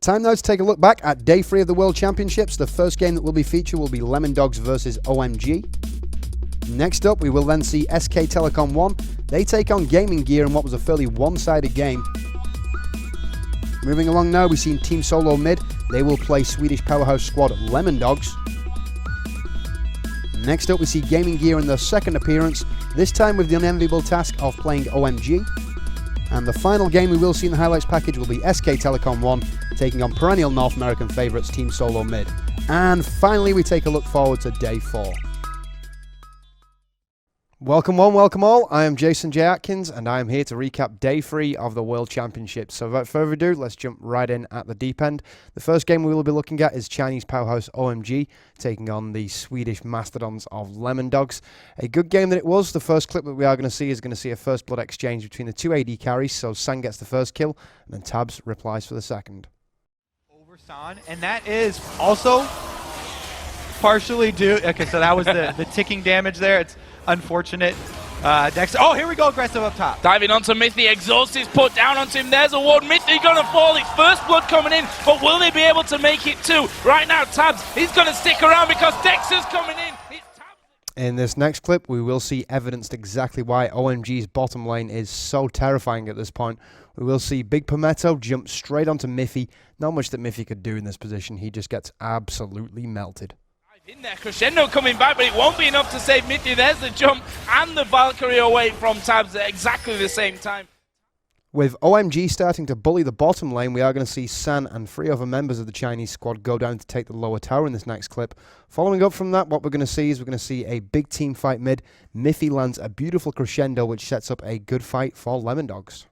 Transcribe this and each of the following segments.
Time now to take a look back at Day 3 of the World Championships. The first game that will be featured will be Lemondogs versus OMG. Next up, we will then see SK Telecom 1. They take on Gaming Gear in what was a fairly one-sided game. Moving along now, we've seen Team Solo Mid. They will play Swedish powerhouse squad Lemondogs. Next up, we see Gaming Gear in their second appearance, this time with the unenviable task of playing OMG. And the final game we will see in the highlights package will be SK Telecom 1 taking on perennial North American favourites Team Solo Mid. And finally, we take a look forward to Day 4. Welcome one, welcome all. I am Jason J. Atkins, and I am here to recap Day 3 of the World Championships. So without further ado, let's jump right in at the deep end. The first game we will be looking at is Chinese powerhouse OMG, taking on the Swedish mastodons of Lemondogs. A good game that it was. The first clip that we are going to see is going to see a first blood exchange between the two AD carries, so San gets the first kill, and then Tabs replies for the second. Over San, and that is also partially due, okay, so that was the ticking damage there. It's unfortunate. Dexter, oh, here we go, aggressive up top. Diving onto Mithy, exhaust is put down onto him. There's a ward. Mithy gonna fall. It's first blood coming in, but will they be able to make it two? Right now, Tabs, he's gonna stick around because Dexter's coming in. In this next clip, we will see evidenced exactly why OMG's bottom lane is so terrifying at this point. We will see Big Pometto jump straight onto Miffy. Not much that Miffy could do in this position. He just gets absolutely melted. In there, Crescendo coming back, but it won't be enough to save Mithy. There's the jump and the Valkyrie away from Tabs at exactly the same time. With OMG starting to bully the bottom lane, we are going to see San and 3 other members of the Chinese squad go down to take the lower tower in this next clip. Following up from that, what we're going to see is we're going to see a big team fight mid. Miffy lands a beautiful crescendo, which sets up a good fight for Lemondogs.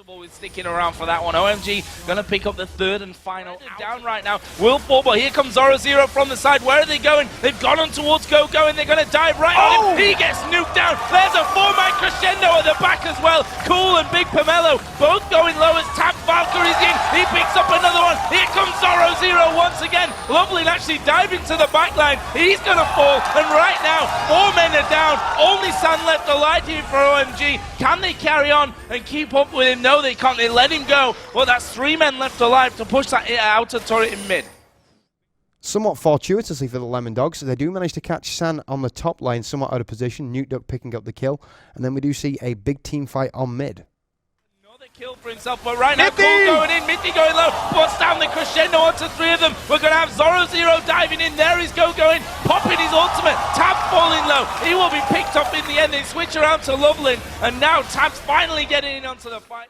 With sticking around for that one. OMG gonna pick up the third and final down right now. Will fall, but here comes Zoro Zero from the side. Where are they going? They've gone on towards Go and they're gonna dive right on him. He gets nuked down. There's a 4-man crescendo at the back as well. Cool and Big Pomelo both going low as Tab Valkyrie's in. He picks up another one. Here comes Zoro Zero once again. Lovely actually diving to the back line. He's gonna fall, and right now 4 men are down. Only San left alive here for OMG. Can they carry on and keep up with him? No, they can't. They let him go. Well, that's 3 men left alive to push that outer turret in mid. Somewhat fortuitously for the Lemondogs, they do manage to catch San on the top lane, somewhat out of position. Nukeduck picking up the kill, and then we do see a big team fight on mid. Another kill for himself, but right now Cole going in, Mithy going low, puts down the crescendo onto 3 of them. We're going to have Zoro Zero diving in. There is Go going, popping his ultimate. Tab falling low. He will be picked up in the end. They switch around to Loveland, and now Tab's finally getting in onto the fight.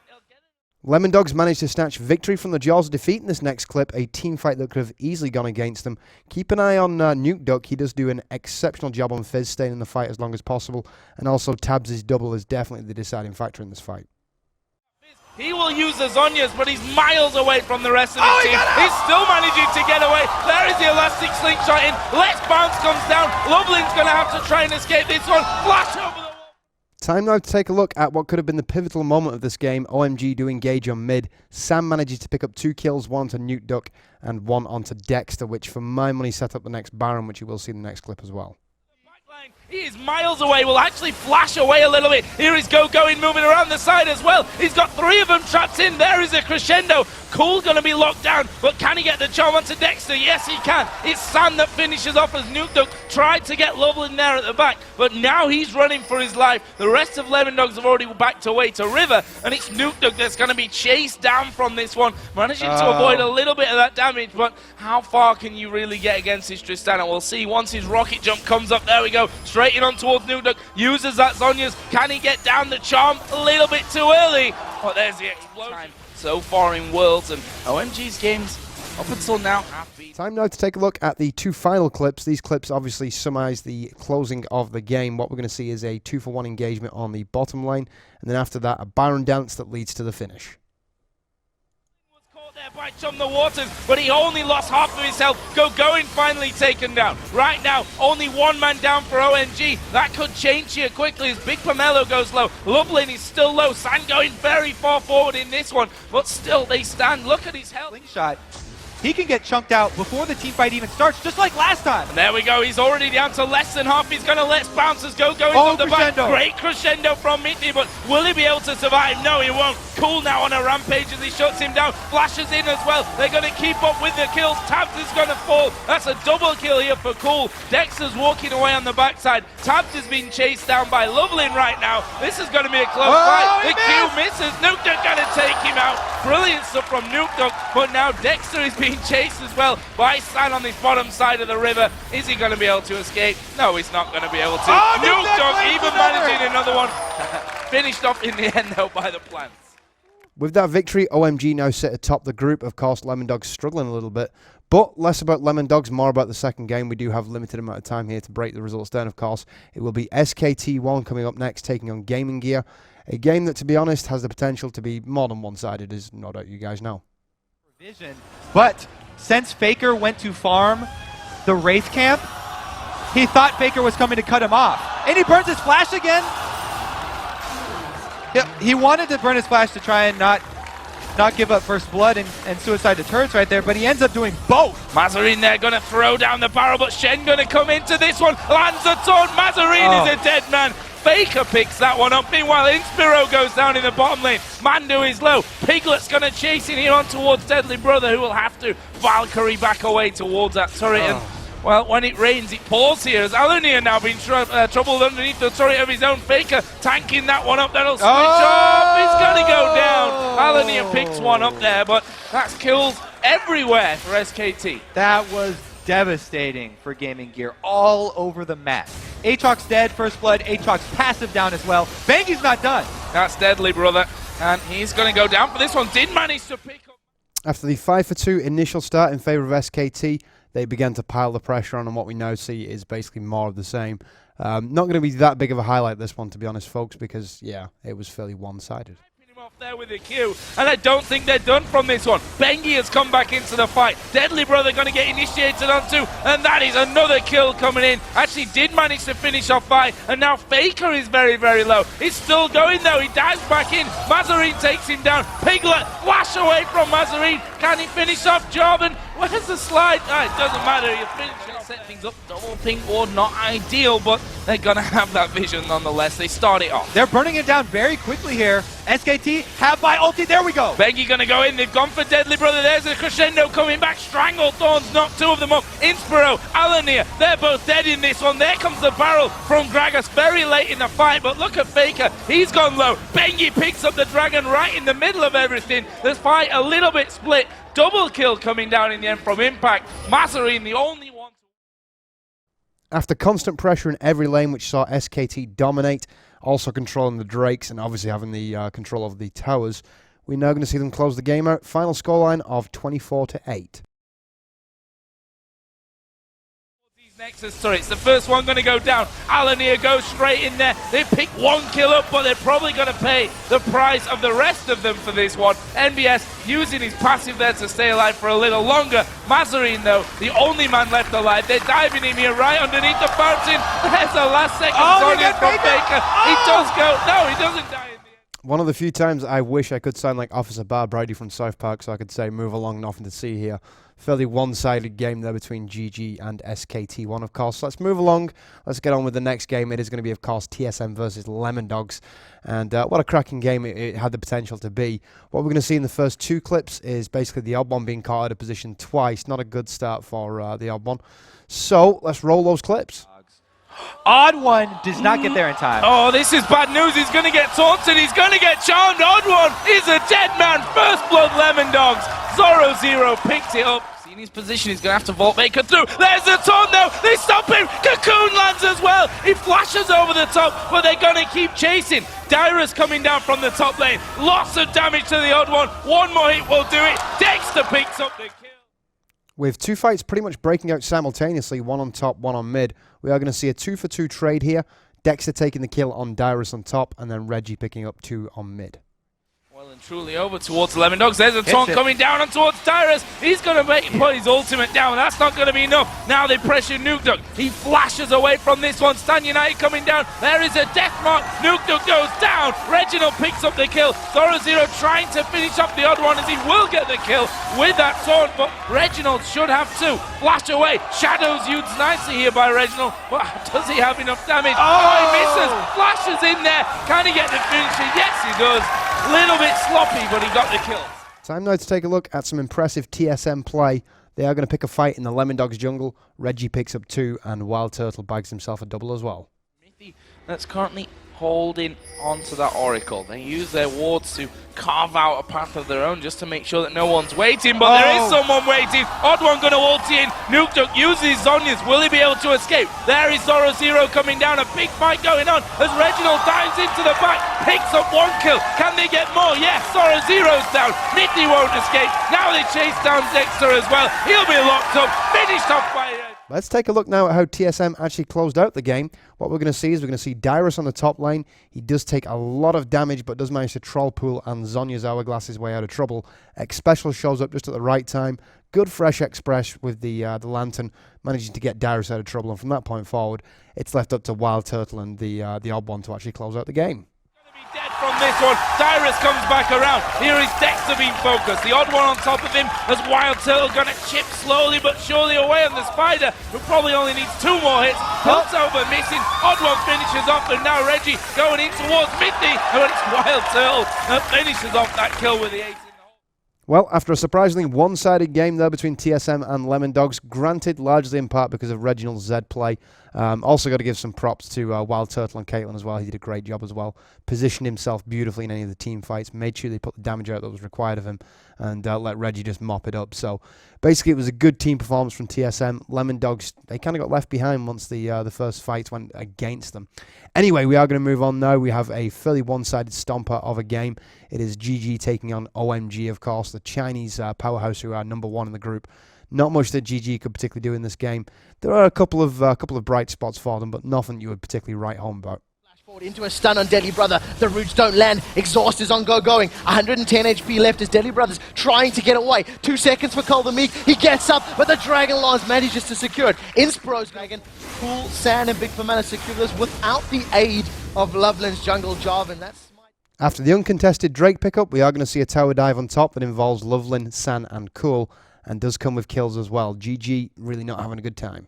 Lemondogs managed to snatch victory from the jaws of defeat in this next clip, a team fight that could have easily gone against them. Keep an eye on Nukeduck. He does do an exceptional job on Fizz, staying in the fight as long as possible, and also Tabs' double is definitely the deciding factor in this fight. He will use the Zhonya's, but he's miles away from the rest of the team. He's still managing to get away. There is the elastic slingshot in. Let's Bounce comes down. Loveland's going to have to try and escape this one. Flash over the wall. Time now to take a look at what could have been the pivotal moment of this game. OMG do engage on mid. Sam manages to pick up 2 kills, 1 to Nukeduck and 1 onto Dexter, which for my money set up the next Baron, which you will see in the next clip as well. He is miles away, will actually flash away a little bit. Here is Go going, moving around the side as well. He's got 3 of them trapped in. There is a crescendo. Cool's going to be locked down, but can he get the charm onto Dexter? Yes, he can. It's San that finishes off as Nukeduck tried to get Loveland there at the back, but now he's running for his life. The rest of Lemondogs have already backed away to River, and it's Nukeduck that's going to be chased down from this one, managing to avoid a little bit of that damage, but how far can you really get against this Tristana? We'll see once his rocket jump comes up. There we go, straight in on towards Nukeduck, uses that Zhonya's. Can he get down the charm? A little bit too early, but there's the explosion. So far in Worlds, and OMG's games up until now have been. Time now to take a look at the 2 final clips. These clips obviously summarize the closing of the game. What we're going to see is a 2-for-1 engagement on the bottom lane, and then after that a Baron dance that leads to the finish. There by Chum the Waters, but he only lost half of his health. Going finally taken down. Right now, only 1 man down for OMG. That could change here quickly as Big Pomelo goes low. Loveland is still low. San going very far forward in this one, but still they stand. Look at his health. Slingshot. He can get chunked out before the team fight even starts, just like last time. And there we go. He's already down to less than half. He's going to let Bouncers going on the back. Great crescendo from Mithy, but will he be able to survive? No, he won't. Cool now on a rampage as he shuts him down. Flashes in as well. They're going to keep up with the kills. Tabs is going to fall. That's a double kill here for Cool. Dexter's walking away on the backside. Tabs is being chased down by Lovelin right now. This is going to be a close fight. The Q misses. Nukedog going to take him out. Brilliant stuff from Nukedog, but now Dexter is being chased as well by Stan on this bottom side of the river. Is he going to be able to escape? No, he's not going to be able to. Nukedog even managing another one. Finished off in the end though by the plants. With that victory, OMG now sit atop the group. Of course, Lemondogs struggling a little bit, but less about Lemondogs, more about the second game. We do have limited amount of time here to break the results down, of course. It will be SKT1 coming up next, taking on Gaming Gear. A game that, to be honest, has the potential to be more than one-sided, as no doubt you guys know. But since Faker went to farm the Wraith camp, he thought Faker was coming to cut him off. And he burns his flash again. Yeah, he wanted to burn his flash to try and not give up first blood and suicide the turrets right there, but he ends up doing both. Mazarine there going to throw down the barrel, but Shen going to come into this one. Lands a taunt. Mazarine is a dead man. Faker picks that one up. Meanwhile, Inspiro goes down in the bottom lane. Mando is low. Piglet's going to chase in here on towards Deadly Brother, who will have to Valkyrie back away towards that turret. And, well, when it rains, it pours here. As Alania now being troubled underneath the turret of his own. Faker tanking that one up. That'll switch off. It's going to go down. Alania picks one up there, but that's kills everywhere for SKT. That was devastating for Gaming Gear all over the map. Aatrox's dead, first blood. Aatrox's passive down as well. Bangy's not done. That's Deadly Brother, and he's going to go down for this one. Did manage to pick up. After the 5-2 initial start in favour of SKT, they began to pile the pressure on, and what we now see is basically more of the same. Not going to be that big of a highlight, this one, to be honest, folks, because, yeah, it was fairly one-sided. Off there with a Q, and I don't think they're done from this one. Bengi has come back into the fight. Deadly Brother going to get initiated onto, and that is another kill coming in. Actually did manage to finish off by, and now Faker is very, very low. He's still going though. He dives back in. Mazarine takes him down. Piglet flash away from Mazarine. Can he finish off Jarvan? Where's the slide? It doesn't matter. You finish and set things up. Double ping board, not ideal, but they're going to have that vision nonetheless. They start it off. They're burning it down very quickly here. SKT have by ulti. There we go. Bengi going to go in. They've gone for Deadly Brother. There's a crescendo coming back. Strangle Thorns knocked two of them up. Inspiro, Alanir, they're both dead in this one. There comes the barrel from Gragas very late in the fight, but look at Faker. He's gone low. Bengi picks up the dragon right in the middle of everything. The fight a little bit split. Double kill coming down in the end from Impact. Mazarine, the only one. After constant pressure in every lane, which saw SKT dominate, also controlling the Drakes and obviously having the control of the towers, we're now going to see them close the game out. Final scoreline of 24-8. Nexus turrets. The first one going to go down. Alanir goes straight in there. They pick one kill up, but they're probably going to pay the price of the rest of them for this one. NBS using his passive there to stay alive for a little longer. Mazarine, though, the only man left alive. They're diving him here right underneath the fountain. There's the last second on it from Baker. He does go. No, he doesn't die in the end. One of the few times I wish I could sound like Officer Bar Brady from South Park so I could say move along, nothing to see here. Fairly one-sided game there between GG and SKT1, of course. Let's move along. Let's get on with the next game. It is going to be, of course, TSM versus Lemondogs. And what a cracking game it had the potential to be. What we're going to see in the first two clips is basically the odd one being caught out of position twice. Not a good start for the odd one. So let's roll those clips. Odd one does not get there in time. Oh, this is bad news. He's going to get taunted. He's going to get charmed. Odd one is a dead man. First blood Lemondogs. Zoro picks it up. In his position, he's going to have to vault Baker through. There's the taunt though. They stop him. Cocoon lands as well. He flashes over the top, but they're going to keep chasing. Dyrus coming down from the top lane. Lots of damage to the odd one. One more hit will do it. Dexter picks up the kill. With two fights pretty much breaking out simultaneously, one on top, one on mid, we are going to see a 2-for-2 trade here. Dexter taking the kill on Dyrus on top, and then Reggie picking up 2 on mid. Well and truly over towards the Lemondogs. There's a taunt coming down on towards Dyrus. He's going to put his ultimate down. That's not going to be enough. Now they pressure Nukedog. He flashes away from this one. Stan United coming down. There is a death mark. Nukedog goes down. Reginald picks up the kill. Zoro trying to finish up the odd one as he will get the kill with that taunt. But Reginald should have to flash away. Shadows used nicely here by Reginald. But does he have enough damage? Oh, he misses. Flashes in there. Can he get the finisher? Yes, he does. Little bit sloppy, but he got the kill. Time now to take a look at some impressive TSM play. They are going to pick a fight in the Lemondogs jungle. Reggie picks up 2 and Wild Turtle bags himself a double as well. That's currently holding onto that Oracle. They use their wards to carve out a path of their own just to make sure that no one's waiting, but there is someone waiting. Odd one going to ult in. Nuketook uses Zhonya's. Will he be able to escape? There is Zoro coming down. A big fight going on as Reginald dives into the back, picks up 1 kill. Can they get more? Yes, Zoro's down. Nitty won't escape. Now they chase down Dexter as well. He'll be locked up, finished off by... Let's take a look now at how TSM actually closed out the game. What we're going to see is we're going to see Dyrus on the top lane. He does take a lot of damage, but does manage to troll pool and Zhonya's Hourglass his way out of trouble. X-Special shows up just at the right time. Good fresh Express with the Lantern, managing to get Dyrus out of trouble. And from that point forward, it's left up to Wild Turtle and the Odd One to actually close out the game. Dead from this one. Dyrus comes back around. Here is Dexter being focused. The Odd One on top of him as Wild Turtle going to chip slowly but surely away on the Spider, who probably only needs 2 more hits. Hilts over, missing. Odd One finishes off, and now Reggie going in towards Midney, and it's Wild Turtle that finishes off that kill with the ace. Well, after a surprisingly one-sided game there between TSM and Lemondogs, granted largely in part because of Reginald's Z play, also got to give some props to Wild Turtle and Caitlyn as well. He did a great job as well. Positioned himself beautifully in any of the team fights, made sure they put the damage out that was required of him, and let Reggie just mop it up. So basically it was a good team performance from TSM. Lemondogs, they kind of got left behind once the first fights went against them. Anyway, we are going to move on now. We have a fairly one-sided stomper of a game. It is GG taking on OMG, of course, the Chinese powerhouse who are #1 in the group. Not much that GG could particularly do in this game. There are a couple of bright spots for them, but nothing you would particularly write home about. Forward into a stun on Deadly Brother. The roots don't land. Exhaust is on going. 110 HP left as Deadly Brother's trying to get away. 2 seconds for Cole the Meek. He gets up, but the Dragon Lance manages to secure it. Inspro's Dragon. Cool, Sand, and Big Famana secure this without the aid of Loveland's Jungle Jarvan. That's after the uncontested Drake pickup, we are going to see a tower dive on top that involves Loveland, San, and Cool, and does come with kills as well. GG really not having a good time.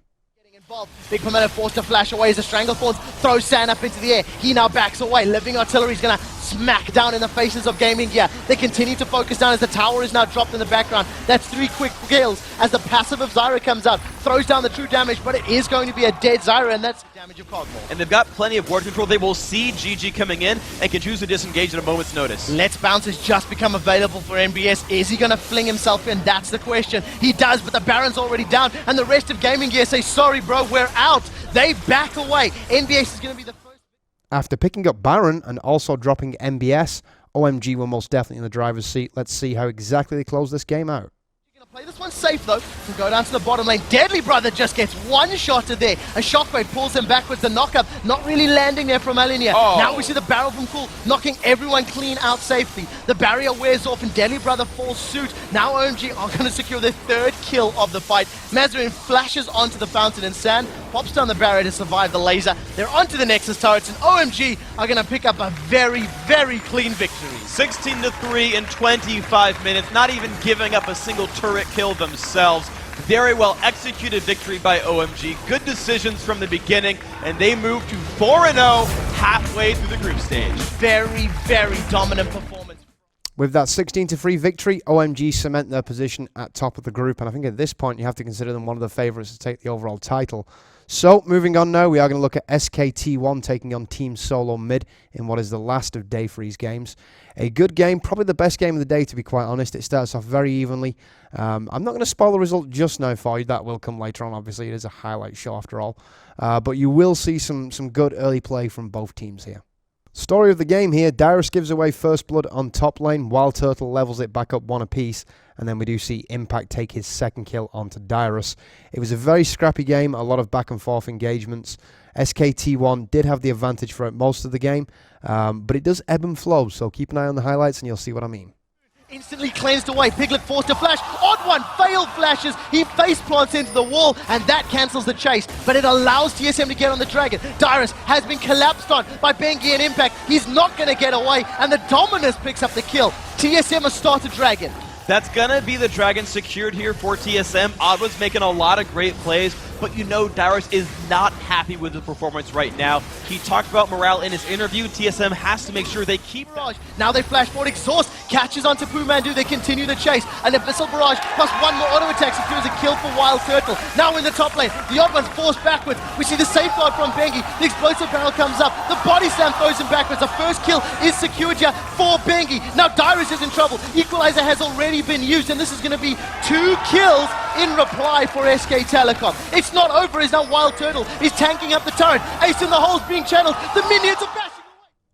Big Pimento forced to flash away as the Stranglethorns throws Sand up into the air. He now backs away. Living Artillery is going to smack down in the faces of Gaming Gear. They continue to focus down as the tower is now dropped in the background. That's 3 quick kills as the passive of Zyra comes out. Throws down the true damage, but it is going to be a dead Zyra, and that's damage of Cogmore. And they've got plenty of ward control. They will see GG coming in and can choose to disengage at a moment's notice. Let's Bounce has just become available for MBS. Is he going to fling himself in? That's the question. He does, but the Baron's already down, and the rest of Gaming Gear say, sorry bro, we're out. They back away. MBS is going to be the first. After picking up Baron and also dropping MBS, OMG were most definitely in the driver's seat. Let's see how exactly they close this game out. Play this one safe though, and go down to the bottom lane. Deadly Brother just gets 1 shot to there. A shockwave pulls him backwards. The knockup not really landing there from Alinia. Now we see the barrel from Cool knocking everyone clean out safely. The barrier wears off and Deadly Brother falls suit. Now OMG are going to secure their 3rd kill of the fight. Mazarin flashes onto the fountain and Sand pops down the barrier to survive the laser. They're onto the Nexus turrets and OMG are going to pick up a very, very clean victory. 16-3 in 25 minutes, not even giving up a single turret kill themselves. Very well executed victory by OMG. Good decisions from the beginning, and they move to 4-0 halfway through the group stage. Very, very dominant performance. With that 16-3 victory, OMG cement their position at top of the group, and I think at this point you have to consider them one of the favourites to take the overall title. So, moving on now, we are going to look at SKT1 taking on Team Solo Mid in what is the last of Day 3's games. A good game, probably the best game of the day to be quite honest. It starts off very evenly. I'm not going to spoil the result just now for you. That will come later on, obviously. It is a highlight show after all. But you will see some good early play from both teams here. Story of the game here, Dyrus gives away first blood on top lane, Wild Turtle levels it back up 1 apiece, and then we do see Impact take his 2nd kill onto Dyrus. It was a very scrappy game, a lot of back and forth engagements. SKT1 did have the advantage for most of the game, but it does ebb and flow, so keep an eye on the highlights and you'll see what I mean. Instantly cleansed away. Piglet forced to flash. Odd One failed flashes. He face plants into the wall, and that cancels the chase. But it allows TSM to get on the Dragon. Dyrus has been collapsed on by Bengi and Impact. He's not going to get away, and the Dominus picks up the kill. TSM has started Dragon. That's going to be the Dragon secured here for TSM. Oddwood's making a lot of great plays, but you know Dyrus is not happy with his performance right now. He talked about morale in his interview. TSM has to make sure they keep that. Now they flash forward. Exhaust catches onto Pumandu. They continue the chase. An Abyssal Barrage plus one more auto attack secures a kill for Wild Turtle. Now in the top lane, the odd one's forced backwards. We see the safeguard from Bengi. The explosive barrel comes up. The body slam throws him backwards. The first kill is secured here for Bengi. Now Dyrus is in trouble. Equalizer has already been used, and this is going to be 2 kills in reply for SK Telecom. It's not over as now Wild Turtle is tanking up the turret. Ace in the hole's being channeled. The minions are bashing.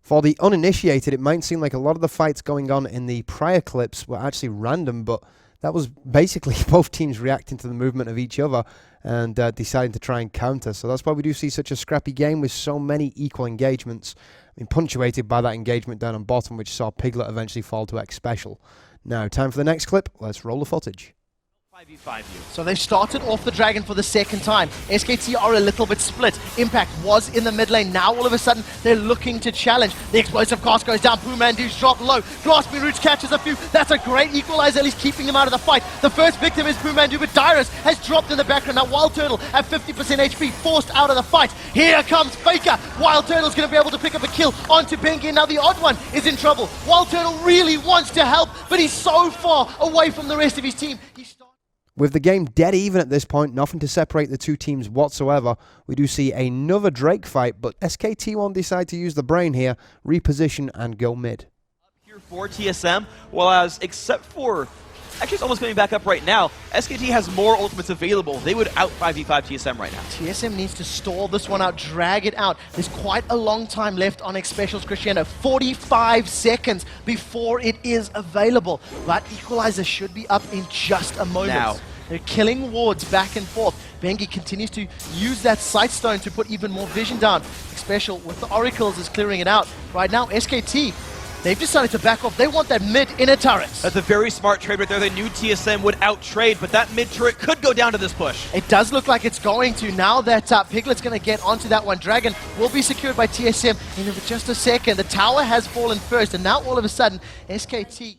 For the uninitiated, it might seem like a lot of the fights going on in the prior clips were actually random, but that was basically both teams reacting to the movement of each other and deciding to try and counter. So that's why we do see such a scrappy game with so many equal engagements. I mean, punctuated by that engagement down on bottom, which saw Piglet eventually fall to X Special. Now, time for the next clip. Let's roll the footage. 5v5 you. So they've started off the Dragon for the second time. SKT are a little bit split. Impact was in the mid lane. Now all of a sudden they're looking to challenge. The explosive cast goes down. Pumandu's dropped low. Grasping Roots catches a few. That's a great equalizer, at least keeping them out of the fight. The first victim is Pumandu, but Dyrus has dropped in the background. Now Wild Turtle at 50% HP, forced out of the fight. Here comes Faker. Wild Turtle's going to be able to pick up a kill onto Bengi. And now the odd one is in trouble. Wild Turtle really wants to help, but he's so far away from the rest of his team. With the game dead even at this point, nothing to separate the two teams whatsoever, we do see another Drake fight, but SKT won't decide to use the brain here, reposition and go mid. Here for TSM, whereas except for, actually it's almost coming back up right now, SKT has more ultimates available. They would out 5v5 TSM right now. TSM needs to stall this one out, drag it out. There's quite a long time left on X Special's Crescendo, 45 seconds before it is available. But Equalizer should be up in just a moment. Now. They're killing wards back and forth. Bengi continues to use that Sight Stone to put even more vision down. X Special with the Oracles is clearing it out. Right now, SKT, they've decided to back off. They want that mid inner turrets. That's a very smart trade right there. They knew TSM would out-trade, but that mid turret could go down to this push. It does look like it's going to. Now that Piglet's going to get onto that one. Dragon will be secured by TSM in just a second. The tower has fallen first, and now all of a sudden, SKT...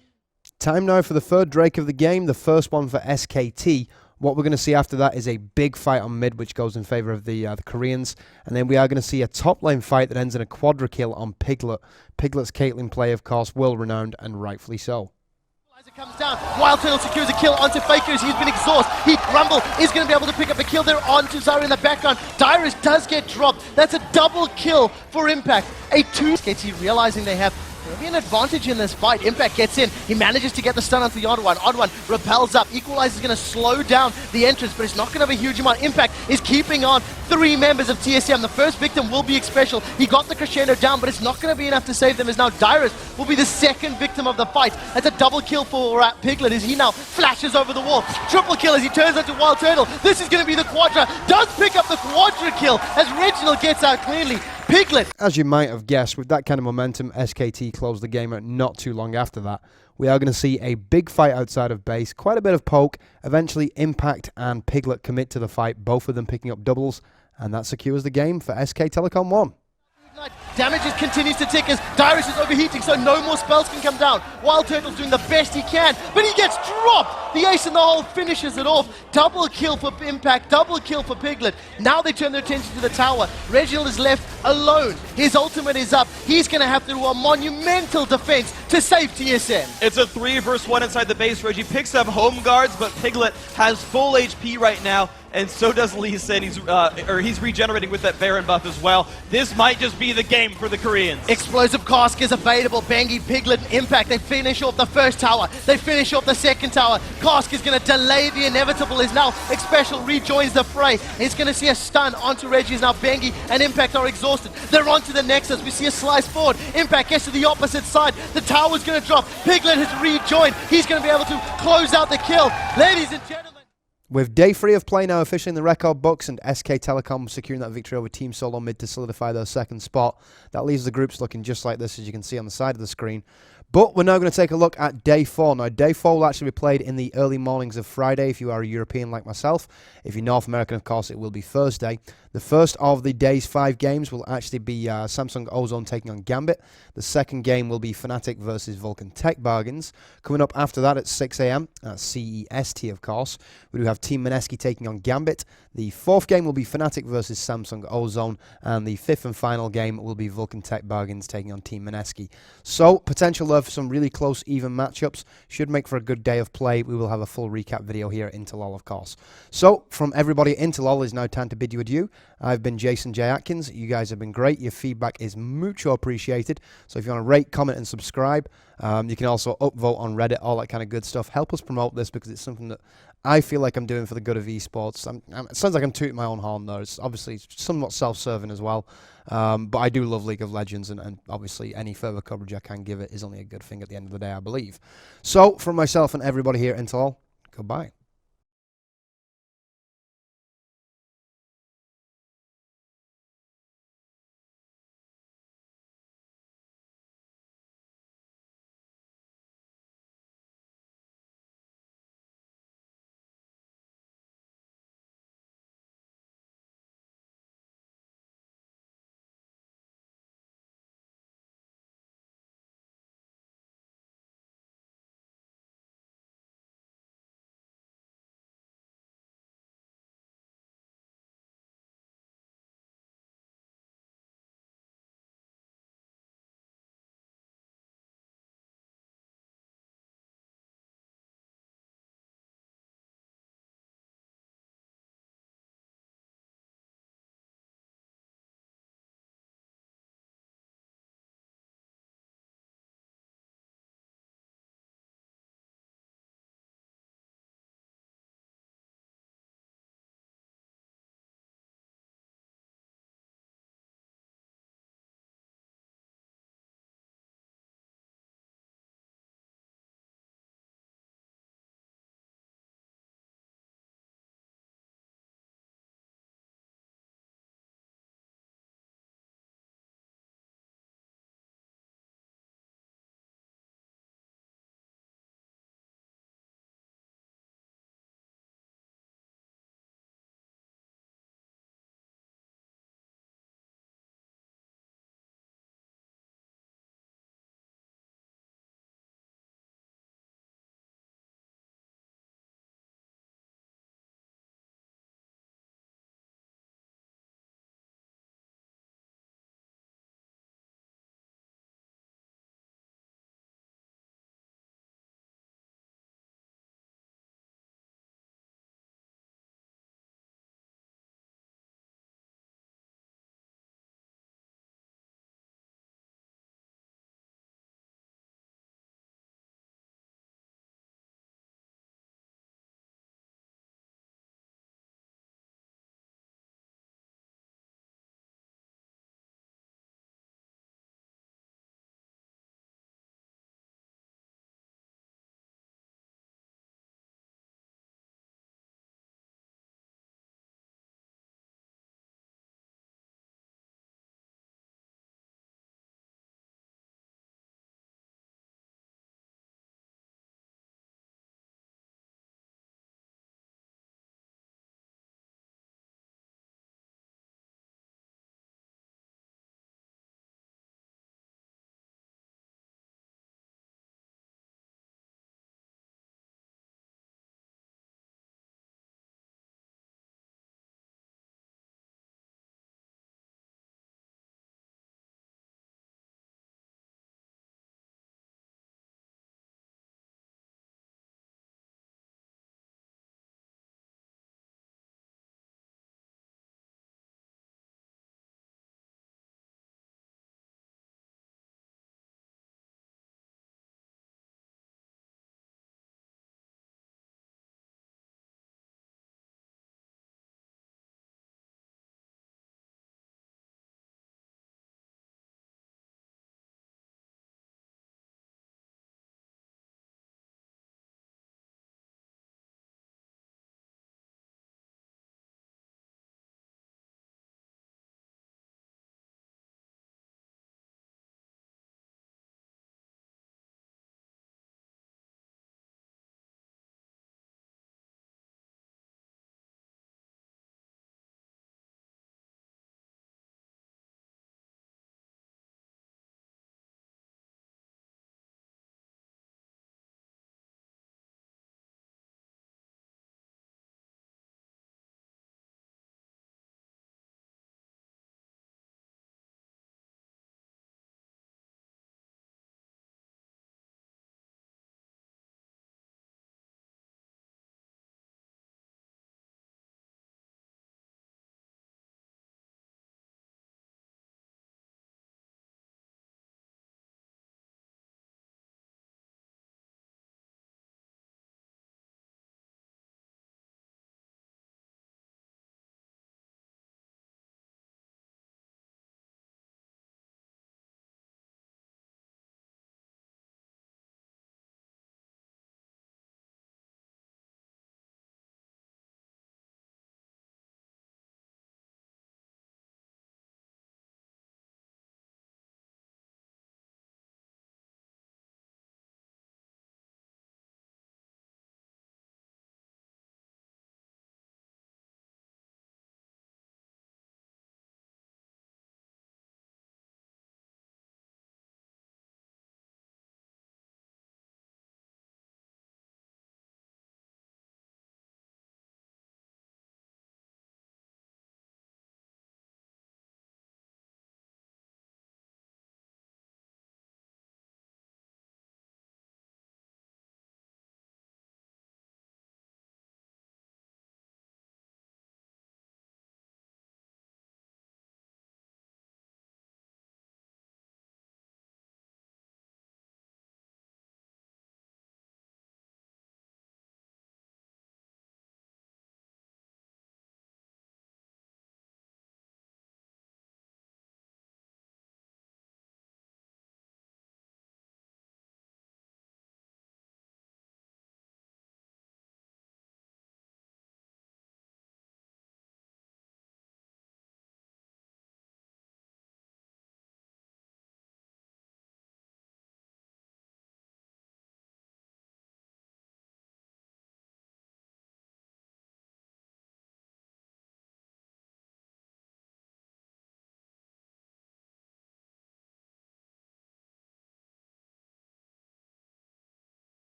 Time now for the third Drake of the game, the first one for SKT. What we're going to see after that is a big fight on mid, which goes in favor of the Koreans. And then we are going to see a top lane fight that ends in a quadra kill on Piglet. Piglet's Caitlyn play, of course, world-renowned and rightfully so. Comes down. Wild Turtle secures a kill onto Fakers. He's been exhausted. Rumble is going to be able to pick up a kill there onto Zara in the background. Dyrus does get dropped. That's a double kill for Impact. A 2. SKT realizing they have maybe an advantage in this fight. Impact gets in. He manages to get the stun onto the odd one. Odd one repels up. Equalizer is going to slow down the entrance, but it's not going to have a huge amount. Impact is keeping on 3 members of TSM. The first victim will be X Special. He got the Crescendo down, but it's not going to be enough to save them, as now Dyrus will be the second victim of the fight. That's a double kill for Piglet as he now flashes over the wall. Triple kill as he turns onto Wild Turtle. This is going to be the quadra. Does pick up the quadra kill as Reginald gets out cleanly. Piglet. As you might have guessed, with that kind of momentum, SKT closed the game out not too long after that. We are going to see a big fight outside of base, quite a bit of poke. Eventually, Impact and Piglet commit to the fight, both of them picking up doubles, and that secures the game for SK Telecom 1. Damages continues to tick as Dyrus is overheating, so no more spells can come down. Wild Turtle's doing the best he can, but he gets dropped! The ace in the hole finishes it off. Double kill for Impact, double kill for Piglet. Now they turn their attention to the tower. Reginald is left alone. His ultimate is up. He's going to have to do a monumental defense to save TSM. It's a 3 versus 1 inside the base. Reggie picks up home guards, but Piglet has full HP right now. And so does Lee Sin. He's regenerating with that Baron buff as well. This might just be the game for the Koreans. Explosive Cask is available. Bengi, Piglet, and Impact. They finish off the first tower. They finish off the second tower. Cask is going to delay the inevitable as now X Special rejoins the fray. He's going to see a stun onto Reggie as now Bengi and Impact are exhausted. They're onto the Nexus. We see a slice forward. Impact gets to the opposite side. The tower's going to drop. Piglet has rejoined. He's going to be able to close out the kill. Ladies and gentlemen. With day 3 of play now officially in the record books and SK Telecom securing that victory over Team Solo Mid to solidify their second spot, that leaves the groups looking just like this, as you can see on the side of the screen. But we're now going to take a look at day 4. Now, day 4 will actually be played in the early mornings of Friday if you are a European like myself. If you're North American, of course, it will be Thursday. The first of the day's 5 games will actually be Samsung Ozone taking on Gambit. The second game will be Fnatic versus Vulcan Tech Bargains. Coming up after that at 6 a.m., CEST, of course, we do have Team Mineski taking on Gambit. The 4th game will be Fnatic versus Samsung Ozone. And the 5th and final game will be Vulcan Tech Bargains taking on Team Mineski. So, potential there for some really close, even matchups. Should make for a good day of play. We will have a full recap video here at Interlol, of course. So, from everybody at Interlol, it's now time to bid you adieu. I've been Jason J. Atkins. You guys have been great. Your feedback is mucho appreciated. So if you want to rate, comment, and subscribe, you can also upvote on Reddit, all that kind of good stuff. Help us promote this because it's something that I feel like I'm doing for the good of esports. It sounds like I'm tooting my own horn, though. It's obviously somewhat self-serving as well. But I do love League of Legends, and obviously any further coverage I can give it is only a good thing at the end of the day, I believe. So from myself and everybody here at Interlol, goodbye.